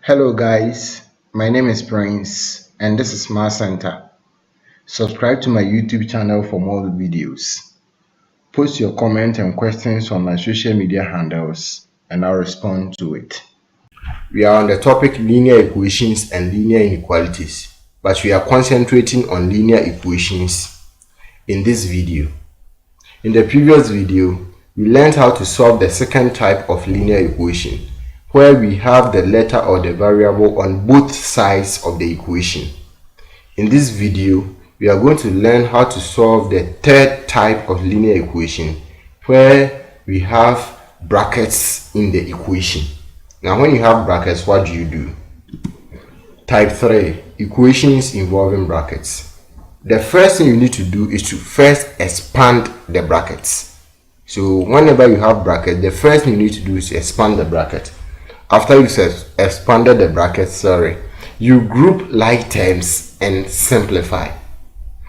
Hello guys, my name is Prince and this is Math Center. Subscribe to my YouTube channel for more videos. Post your comments and questions on my social media handles and I'll respond to it. We are on the topic linear equations and linear inequalities, but we are concentrating on linear equations in this video. In the previous video, we learned how to solve the second type of linear equation, where we have the letter or the variable on both sides of the equation. In this video, we are going to learn how to solve the third type of linear equation, where we have brackets in the equation. Now, when you have brackets, what do? Type 3, equations involving brackets. The first thing you need to do is to first expand the brackets. So whenever you have bracket, the first thing you need to do is expand the bracket. After you've expanded the bracket, you group like terms and simplify.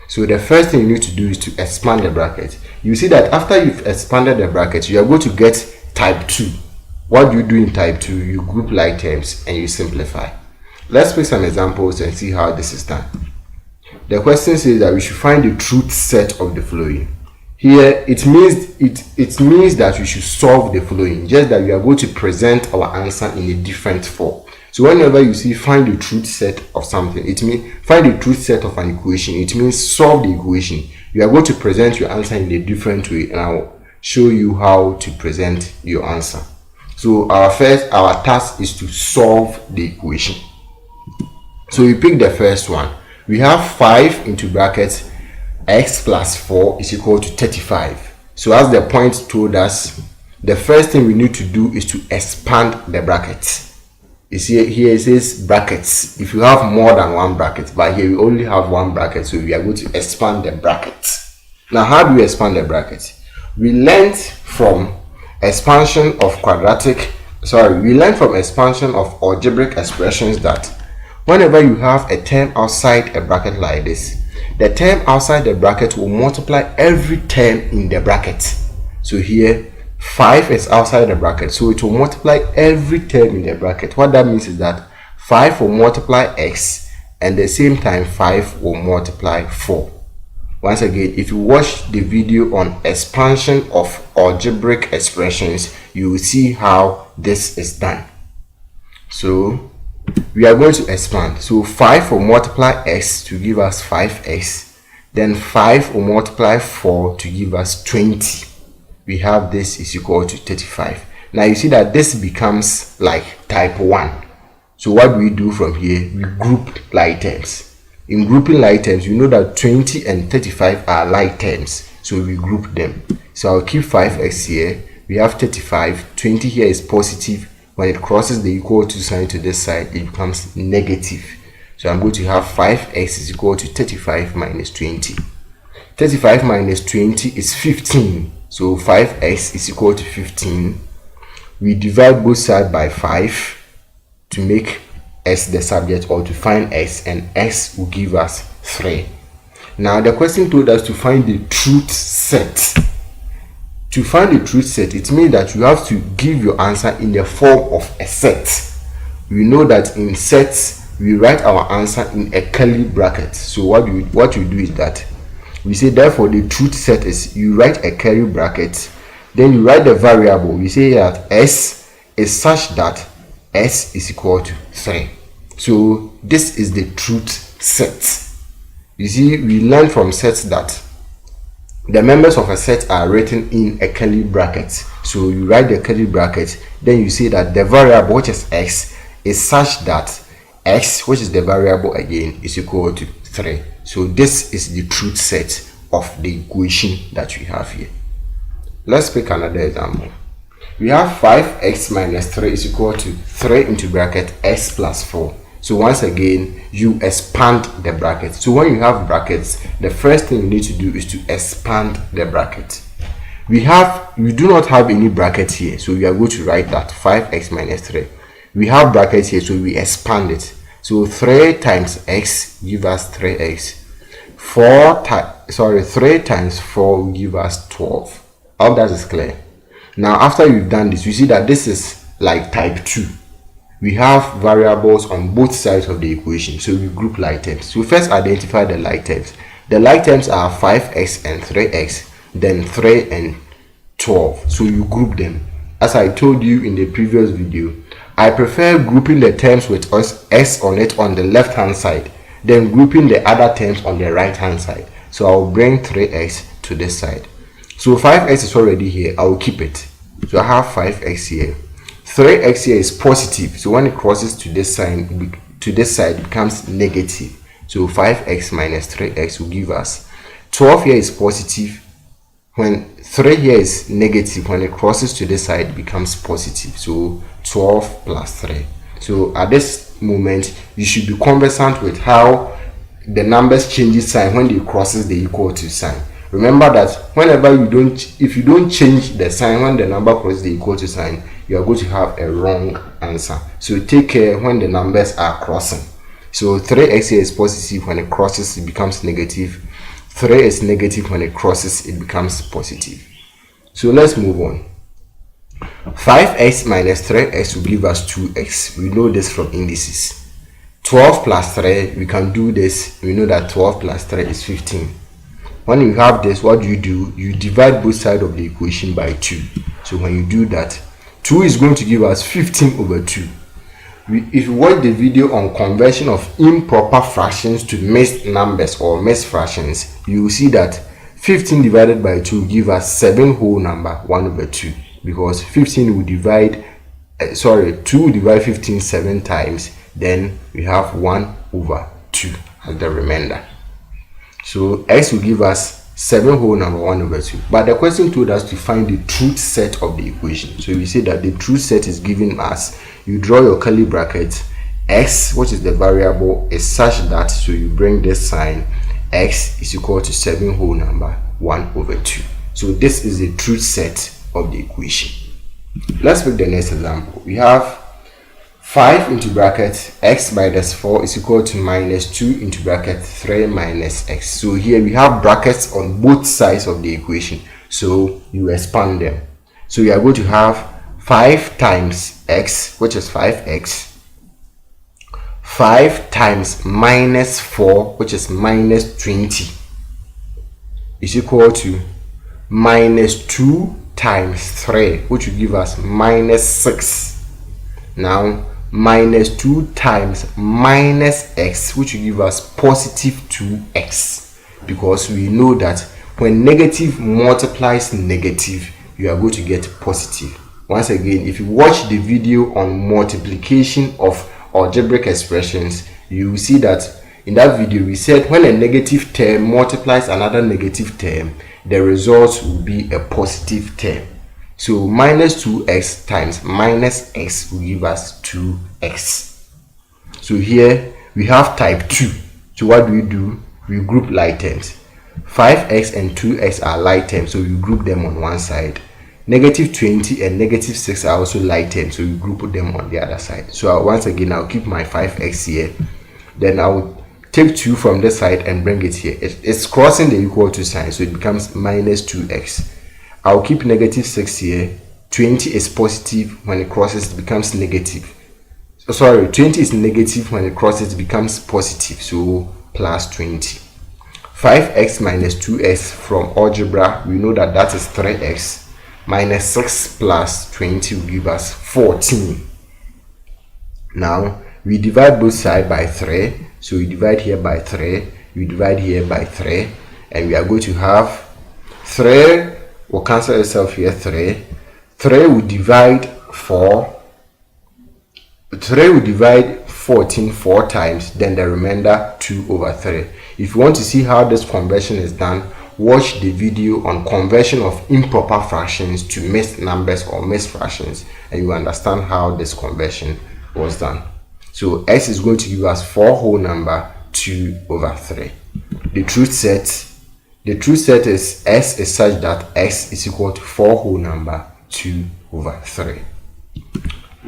So the first thing you need to do is to expand the bracket. You see that after you've expanded the bracket, you are going to get type 2. What do you do in type 2? You group like terms and you simplify. Let's pick some examples and see how this is done. The question says that we should find the truth set of the following. Here, it means that we should solve the following, just that we are going to present our answer in a different form. So whenever you see find the truth set of something, it means find the truth set of an equation. It means solve the equation. You are going to present your answer in a different way, and I'll show you how to present your answer. So our task is to solve the equation. So we pick the first one. We have 5 into brackets x plus 4 is equal to 35. So as the point told us, the first thing we need to do is to expand the brackets. You see here it says brackets. If you have more than one bracket, but here we only have one bracket, so we are going to expand the brackets. Now, how do we expand the bracket? We learned from expansion of algebraic expressions that whenever you have a term outside a bracket like this, the term outside the bracket will multiply every term in the bracket. So here 5 is outside the bracket, so it will multiply every term in the bracket. What that means is that 5 will multiply x, and at the same time 5 will multiply 4. Once again, if you watch the video on expansion of algebraic expressions, you will see how this is done. So we are going to expand. So 5 will multiply x to give us 5x. Then 5 will multiply 4 to give us 20. We have this is equal to 35. Now you see that this becomes like type 1. So what do we do from here? We group like terms. In grouping like terms, you know that 20 and 35 are like terms. So we group them. So I'll keep 5x here. We have 35. 20 here is positive. When it crosses the equal to sign to this side, it becomes negative. So I'm going to have 5x is equal to 35 minus 20. 35 minus 20 is 15. So 5x is equal to 15. We divide both sides by 5 to make s the subject, or to find s, and s will give us 3. Now the question told us to find the truth set. To find the truth set, it means that you have to give your answer in the form of a set. We know that in sets, we write our answer in a curly bracket. So what you do is that we say, therefore, the truth set is, you write a curly bracket, then you write the variable. We say that s is such that s is equal to 3. So this is the truth set. You see, we learn from sets that the members of a set are written in a curly bracket. So you write the curly bracket, then you say that the variable, which is x, is such that x, which is the variable again, is equal to 3. So this is the truth set of the equation that we have here. Let's pick another example. We have 5x minus 3 is equal to 3 into bracket x plus 4. So once again, you expand the bracket. So when you have brackets, the first thing you need to do is to expand the bracket. We do not have any brackets here, so we are going to write that 5x minus 3. We have brackets here, so we expand it. So 3 times x give us 3x. 3 times 4 will give us 12. I hope that is clear. Now after you've done this, you see that this is like type 2. we have variables on both sides of the equation, so we group like terms. So first identify the like terms. The like terms are 5x and 3x, then 3 and 12. So you group them. As I told you in the previous video, I prefer grouping the terms with s on it on the left hand side, then grouping the other terms on the right hand side. So I'll bring 3x to this side. So 5x is already here, I'll keep it. So I have 5x here. 3x here is positive, so when it crosses to this side, it becomes negative. So 5x minus 3x will give us 12. Here is positive. When 3 here is negative, when it crosses to this side, it becomes positive. So 12 plus 3. So at this moment, you should be conversant with how the numbers changes sign when they crosses the equal to sign. Remember that whenever if you don't change the sign when the number crosses the equal to sign, you are going to have a wrong answer. So take care when the numbers are crossing. So 3x here is positive, when it crosses it becomes negative. 3 is negative, when it crosses it becomes positive. So let's move on. 5x minus 3x will give us 2x. We know this from indices. 12 plus 3, we can do this. We know that 12 plus 3 is 15. When you have this, what do? You divide both sides of the equation by 2. So when you do that, 2 is going to give us 15 over 2. If you watch the video on conversion of improper fractions to mixed numbers or mixed fractions, you will see that 15 divided by 2 give us 7 whole number 1 over 2, because 15 will divide 2 will divide 15 7 times, then we have 1 over 2 as the remainder. So x will give us 7 whole number 1 over 2. But the question told us to find the truth set of the equation. So we say that the truth set is given as, you draw your curly bracket, x, which is the variable, is such that, so you bring this sign, x is equal to 7 whole number 1 over 2. So this is the truth set of the equation. Let's make the next example. We have 5 into bracket x minus 4 is equal to minus 2 into bracket 3 minus x. So here we have brackets on both sides of the equation, so you expand them. So you are going to have 5 times x, which is 5x, 5 times minus 4, which is minus 20, is equal to minus 2 times 3, which will give us minus 6. Now minus 2 times minus x, which will give us positive 2x, because we know that when negative multiplies negative, you are going to get positive. Once again, if you watch the video on multiplication of algebraic expressions, you will see that in that video we said when a negative term multiplies another negative term, the result will be a positive term. So minus 2x times minus x will give us 2x. So here we have type 2. So what do? We group like terms. 5x and 2x are like terms, so we group them on one side. Negative 20 and negative 6 are also like terms, so we group them on the other side. So once again, I'll keep my 5x here. Then I'll take 2 from this side and bring it here. It's crossing the equal to sign, so it becomes minus 2x. I'll keep negative 6 here. 20 is positive, when it crosses it becomes negative. So sorry, 20 is negative, when it crosses it becomes positive, so plus 20. 5x minus 2x from algebra, we know that that is 3x. Minus 6 plus 20 will give us 14. Now we divide both sides by 3, so we divide here by 3, we divide here by 3, and we are going to have 3 will cancel itself here. 3 will divide 4. 3 will divide 14 4 times, then the remainder 2 over 3. If you want to see how this conversion is done, watch the video on conversion of improper fractions to mixed numbers or mixed fractions, and you understand how this conversion was done. So x is going to give us 4 whole number 2 over 3. The truth set is s is such that x is equal to 4 whole number 2 over 3.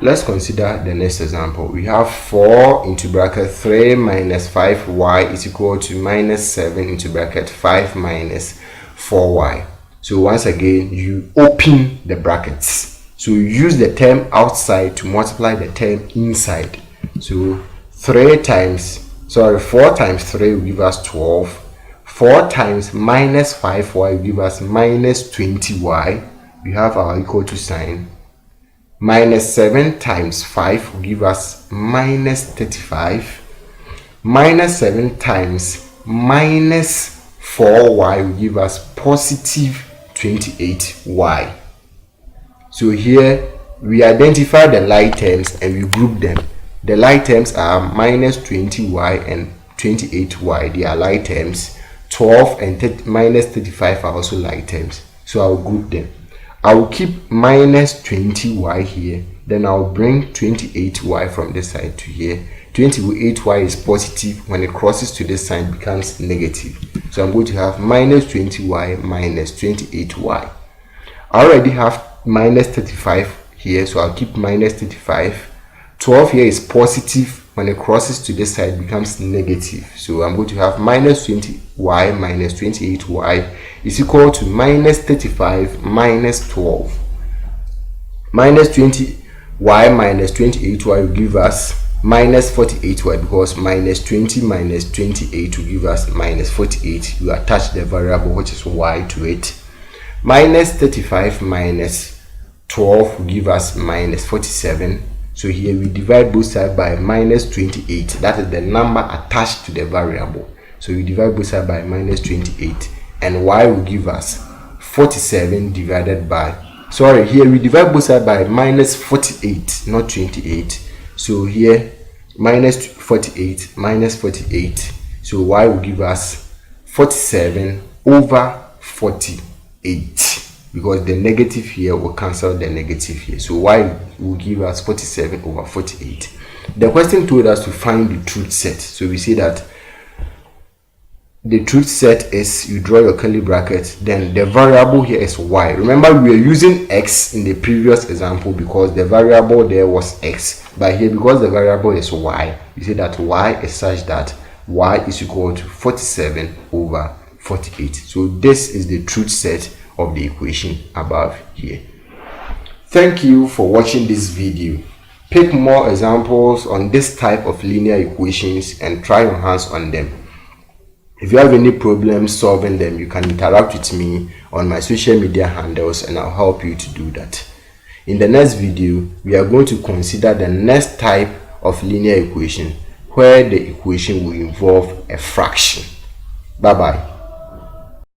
Let's consider the next example. We have 4 into bracket 3 minus 5y is equal to minus 7 into bracket 5 minus 4y. So once again, you open the brackets. So use the term outside to multiply the term inside. So 4 times 3 will give us 12. 4 times minus 5y will give us minus 20y. We have our equal to sign. Minus 7 times 5 will give us minus 35. Minus 7 times minus 4y will give us positive 28y. So here we identify the like terms and we group them. The like terms are minus 20y and 28y. They are like terms. 12 and minus 35 are also like terms. So I'll group them. I will keep minus 20y here. Then I'll bring 28y from this side to here. 28y is positive. When it crosses to this side, it becomes negative. So I'm going to have minus 20y minus 28y. I already have minus 35 here, so I'll keep minus 35. 12 here is positive. When it crosses to this side, it becomes negative. So I'm going to have minus 20y minus 28y is equal to minus 35 minus 12. Minus 20y minus 28y will give us minus 48y, because minus 20 minus 28 will give us minus 48. You attach the variable which is y to it. Minus 35 minus 12 will give us minus 47. So here we divide both sides by minus 28. That is the number attached to the variable. So we divide both sides by minus 28. And y will give us 47 divided by... Sorry, here we divide both sides by minus 48, not 28. So here, minus 48 minus 48. So y will give us 47 over 48. Because the negative here will cancel the negative here. So y will give us 47 over 48. The question told us to find the truth set. So we say that the truth set is, you draw your curly bracket, then the variable here is y. Remember, we were using x in the previous example because the variable there was x. But here, because the variable is y, we say that y is such that y is equal to 47 over 48. So this is the truth set of the equation above here. Thank you for watching this video. Pick more examples on this type of linear equations and try your hands on them. If you have any problems solving them, you can interact with me on my social media handles and I'll help you to do that. In the next video, we are going to consider the next type of linear equation where the equation will involve a fraction. Bye bye.